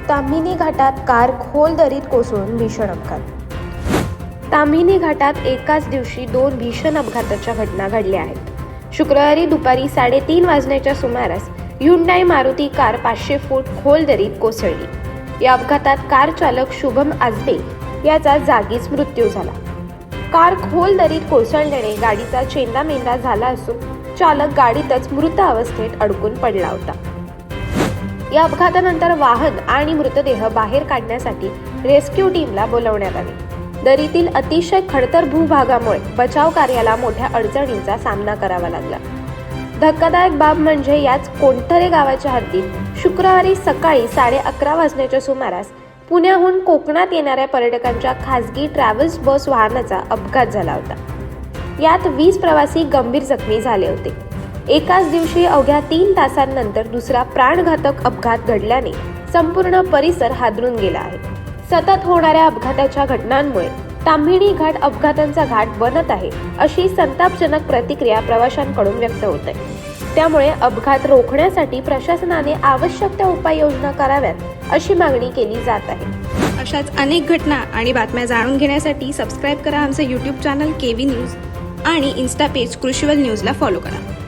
ताम्हिणी घाटात कार खोल दरीत कोसळून भीषण अपघात. ताम्हिणी घाटात एकाच दिवशी 2 भीषण अपघाताच्या घटना घडल्या आहेत. शुक्रवारी दुपारी 3:30 वाजण्याच्या सुमारास ह्युंडाई मारुती कार 500 फूट खोल दरीत कोसळली. या अपघातात कार चालक शुभम आजबे याचा जागीच मृत्यू झाला. कार खोल दरीत कोसळल्याने गाडीचा चेंदामेंदा झाला असून चालक गाडीतच मृत अवस्थेत अडकून पडला होता. या अपघातानंतर वाहन आणि मृतदेह बाहेर काढण्यासाठी रेस्क्यू टीमला बोलावण्यात आले. दरीतील अतिशय खडतर भूभागामुळे बचाव कार्याला मोठ्या अडचणींचा सामना करावा लागला. धक्कादायक बाब म्हणजे याच कोंढरे गावाच्या हद्दीत शुक्रवारी सकाळी 11:30 वाजण्याच्या सुमारास पुण्याहून कोकणात येणाऱ्या पर्यटकांच्या खासगी ट्रॅव्हल्स बस वाहनाचा अपघात झाला होता. यात 20 प्रवासी गंभीर जखमी झाले होते. एकाच दिवशी अवघ्या 3 तासांनंतर दुसरा प्राणघातक अपघात घडल्याने संपूर्ण परिसर हादरून गेला आहे. सतत होणाऱ्या अपघाताच्या घटनांमुळे ताम्हिणी घाट अपघातांचा घाट बनत आहे, अशी संतापजनक प्रतिक्रिया प्रवाशांकडून व्यक्त होत आहे. त्यामुळे अपघात रोखण्यासाठी प्रशासनाने आवश्यक त्या उपाययोजना कराव्यात, अशी मागणी केली जात आहे. अशाच अनेक घटना आणि बातम्या जाणून घेण्यासाठी सबस्क्राईब करा आमचे यूट्यूब चॅनल केव्ही न्यूज आणि इन्स्टा पेज कृषीवल न्यूजला फॉलो करा.